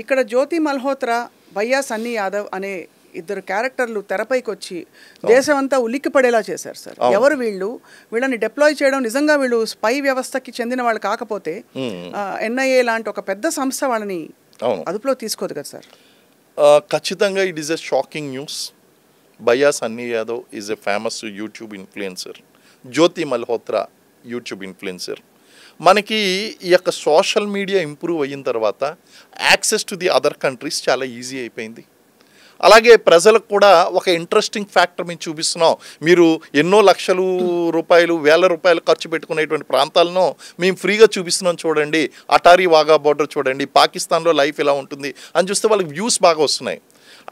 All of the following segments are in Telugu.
ఇక్కడ జ్యోతి మల్హోత్రా, భయ్యా సన్నీ యాదవ్ అనే ఇద్దరు క్యారెక్టర్లు తెరపైకొచ్చి దేశమంతా ఉలిక్కిపడేలా చేశారు సార్. ఎవరు వీళ్ళు? వీళ్ళని డిప్లాయ్ చేయడం నిజంగా వీళ్ళు స్పై వ్యవస్థకి చెందిన వాళ్ళు కాకపోతే ఎన్ఐఏ లాంటి ఒక పెద్ద సంస్థ వాళ్ళని అదుపులో తీసుకోదు కదా సార్. ఖచ్చితంగా it is a shocking news. Bhayya Sunny Yadav is a famous YouTube influencer. Jyoti Malhotra YouTube influencer. మనకి ఈ యొక్క సోషల్ మీడియా ఇంప్రూవ్ అయిన తర్వాత access to the other countries చాలా ఈజీ అయిపోయింది. అలాగే ప్రజలకు కూడా ఒక ఇంట్రెస్టింగ్ ఫ్యాక్టర్ మేము చూపిస్తున్నాం. మీరు ఎన్నో లక్షలు రూపాయలు, వేల రూపాయలు ఖర్చు పెట్టుకునేటువంటి ప్రాంతాలను మేము ఫ్రీగా చూపిస్తున్నాం చూడండి, అటారీ వాఘా బోర్డర్ చూడండి, పాకిస్తాన్లో లైఫ్ ఎలా ఉంటుంది అని చూస్తే వాళ్ళకి వ్యూస్ బాగా వస్తున్నాయి.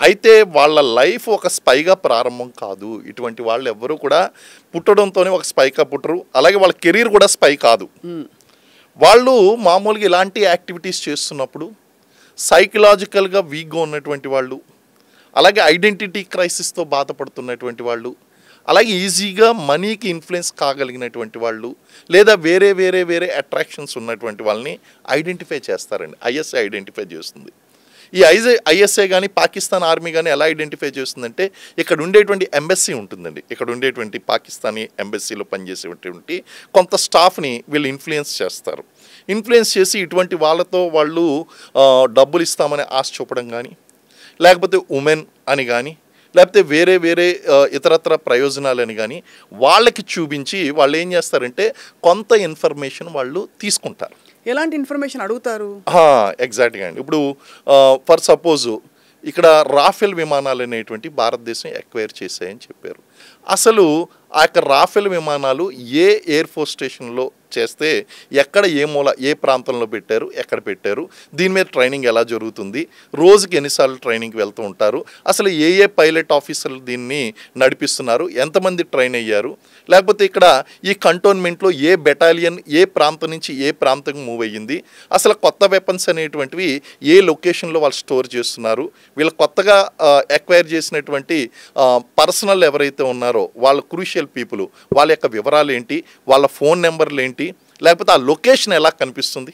అయితే వాళ్ళ లైఫ్ ఒక స్పైగా ప్రారంభం కాదు. ఇటువంటి వాళ్ళు ఎవ్వరూ కూడా పుట్టడంతోనే ఒక స్పైగా పుట్టరు. అలాగే వాళ్ళ కెరీర్ కూడా స్పై కాదు. వాళ్ళు మామూలుగా ఇలాంటి యాక్టివిటీస్ చేస్తున్నప్పుడు సైకలాజికల్గా వీక్గా ఉన్నటువంటి వాళ్ళు, అలాగే ఐడెంటిటీ క్రైసిస్తో బాధపడుతున్నటువంటి వాళ్ళు, అలాగే ఈజీగా మనీకి ఇన్ఫ్లుయెన్స్ కాగలిగినటువంటి వాళ్ళు, లేదా వేరే వేరే వేరే అట్రాక్షన్స్ ఉన్నటువంటి వాళ్ళని ఐడెంటిఫై చేస్తారండి. ఐఎస్ఐ ఐడెంటిఫై చేస్తుంది. ఈ ఐఎస్ఐ కానీ పాకిస్తాన్ ఆర్మీ కానీ ఎలా ఐడెంటిఫై చేస్తుందంటే, ఇక్కడ ఉండేటువంటి ఎంబసీ ఉంటుందండి, ఇక్కడ ఉండేటువంటి పాకిస్తానీ ఎంబసీలో పనిచేసేటువంటి కొంత స్టాఫ్ని వీళ్ళు ఇన్ఫ్లుయెన్స్ చేస్తారు. ఇన్ఫ్లుయెన్స్ చేసి ఇటువంటి వాళ్ళతో వాళ్ళు డబ్బులు ఇస్తామని ఆశ చూపడం కానీ, లేకపోతే ఉమెన్ అని కానీ, లేకపోతే వేరే వేరే ఇతరత్ర ప్రయోజనాలని కానీ వాళ్ళకి చూపించి వాళ్ళు ఏం చేస్తారంటే కొంత ఇన్ఫర్మేషన్ వాళ్ళు తీసుకుంటారు. ఎలాంటి ఇన్ఫర్మేషన్ అడుగుతారు? ఎగ్జాక్ట్గా అండి. ఇప్పుడు ఫర్ సపోజ్ ఇక్కడ రాఫెల్ విమానాలు అనేటువంటి భారతదేశం ఎక్వైర్ చేశాయని చెప్పారు. అసలు ఆ యొక్క రాఫెల్ విమానాలు ఏ ఎయిర్ ఫోర్స్ స్టేషన్లో చేస్తే ఎక్కడ ఏ మూల ఏ ప్రాంతంలో పెట్టారు, ఎక్కడ పెట్టారు, దీని మీద ట్రైనింగ్ ఎలా జరుగుతుంది, రోజుకి ఎన్నిసార్లు ట్రైనింగ్కి వెళ్తూ ఉంటారు, అసలు ఏ ఏ పైలట్ ఆఫీసర్లు దీన్ని నడిపిస్తున్నారు, ఎంతమంది ట్రైన్ అయ్యారు, లేకపోతే ఇక్కడ ఈ కంటోన్మెంట్లో ఏ బెటాలియన్ ఏ ప్రాంతం నుంచి ఏ ప్రాంతం మూవ్ అయ్యింది, అసలు కొత్త వెపన్స్ అనేటువంటివి ఏ లొకేషన్లో వాళ్ళు స్టోర్ చేస్తున్నారు, వీళ్ళు కొత్తగా ఎక్వైర్ చేసినటువంటి పర్సనల్ ఎవరైతే ఉన్నారో వాళ్ళ క్రూషియల్ పీపుల్ వాళ్ళ యొక్క వివరాలు ఏంటి, వాళ్ళ ఫోన్ నెంబర్లు ఏంటి, లేకపోతే ఆ లొకేషన్ ఎలా కనిపిస్తుంది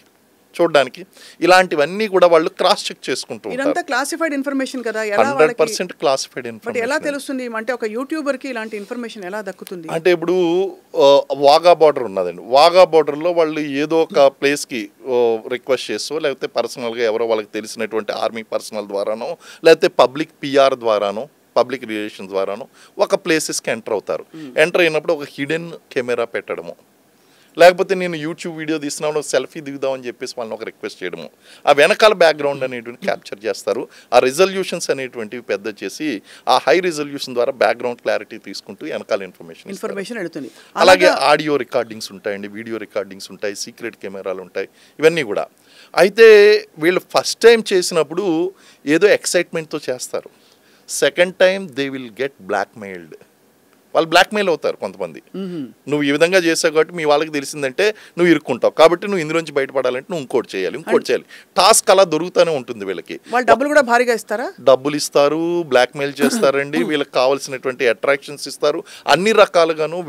చూడడానికి, ఇలాంటివన్నీ కూడా వాళ్ళు క్రాస్ చెక్ చేసుకుంటూ ఉంటారు. క్లాసిఫైడ్ ఇన్ఫర్మేషన్ కదా, 100% క్లాసిఫైడ్ ఇన్ఫర్మేషన్. ఎలా తెలుస్తుంది అంటే ఒక యూట్యూబర్ కి ఇలాంటి ఇన్ఫర్మేషన్ ఎలా దక్కుతుంది అంటే ఇప్పుడు వాఘా బార్డర్ ఉన్నదండి, వాఘా బార్డర్లో వాళ్ళు ఏదో ఒక ప్లేస్కి రిక్వెస్ట్ చేస్తూ, లేకపోతే పర్సనల్గా ఎవరో వాళ్ళకి తెలిసినటువంటి ఆర్మీ పర్సనల్ ద్వారానో, లేకపోతే పబ్లిక్ పిఆర్ ద్వారానో, పబ్లిక్ రిలేషన్ ద్వారానో ఒక ప్లేసెస్కి ఎంటర్ అవుతారు. ఎంటర్ అయినప్పుడు ఒక హిడెన్ కెమెరా పెట్టడము, లేకపోతే నేను యూట్యూబ్ వీడియో తీసినప్పుడు సెల్ఫీ దిగుదామని చెప్పేసి వాళ్ళని ఒక రిక్వెస్ట్ చేయడము, ఆ వెనకాల బ్యాక్గ్రౌండ్ అనేటువంటి క్యాప్చర్ చేస్తారు. ఆ రిజల్యూషన్స్ అనేటువంటివి పెద్ద చేసి ఆ హై రిజల్యూషన్ ద్వారా బ్యాక్గ్రౌండ్ క్లారిటీ తీసుకుంటూ వెనకాల ఇన్ఫర్మేషన్ వెళుతుంది. అలాగే ఆడియో రికార్డింగ్స్ ఉంటాయండి, వీడియో రికార్డింగ్స్ ఉంటాయి, సీక్రెట్ కెమెరాలు ఉంటాయి, ఇవన్నీ కూడా. అయితే వీళ్ళు ఫస్ట్ టైం చేసినప్పుడు ఏదో ఎక్సైట్మెంట్తో చేస్తారు. Second time they will get blackmailed. వాళ్ళు బ్లాక్మెయిల్ అవుతారు కొంతమంది. నువ్వు ఈ విధంగా చేసావు కాబట్టి మీ వాళ్ళకి తెలిసిందంటే నువ్వు ఇరుక్కుంటావు, కాబట్టి నువ్వు ఇందులోంచి బయటపడాలంటే నువ్వు ఇంకోటి చేయాలి. టాస్క్ అలా దొరుకుతూనే ఉంటుంది వీళ్ళకి. వాళ్ళు డబ్బులు కూడా భారీగా ఇస్తారా? డబ్బులు ఇస్తారు, బ్లాక్మెయిల్ చేస్తారండి, వీళ్ళకి కావాల్సినటువంటి అట్రాక్షన్స్ ఇస్తారు, అన్ని రకాలుగాను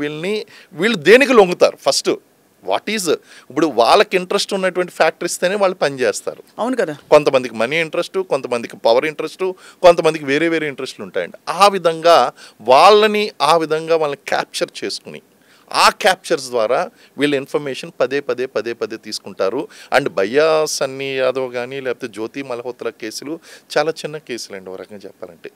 వీళ్ళు దేనికి లొంగుతారు. ఫస్ట్ వాట్ ఈజ్ ఇప్పుడు వాళ్ళకి ఇంట్రెస్ట్ ఉన్నటువంటి ఫ్యాక్టర్ ఇస్తేనే వాళ్ళు పనిచేస్తారు. అవును కదా. కొంతమందికి మనీ ఇంట్రెస్ట్, కొంతమందికి పవర్ ఇంట్రెస్ట్, కొంతమందికి వేరే వేరే ఇంట్రెస్ట్లు ఉంటాయండి. ఆ విధంగా వాళ్ళని క్యాప్చర్ చేసుకుని ఆ క్యాప్చర్స్ ద్వారా వీళ్ళ ఇన్ఫర్మేషన్ పదే తీసుకుంటారు. అండ్ భయ్యా సన్నీ యాదవ్ కానీ లేకపోతే జ్యోతి మల్హోత్రా కేసులు చాలా చిన్న కేసులు అండి. ఒక రకంగా చెప్పాలంటే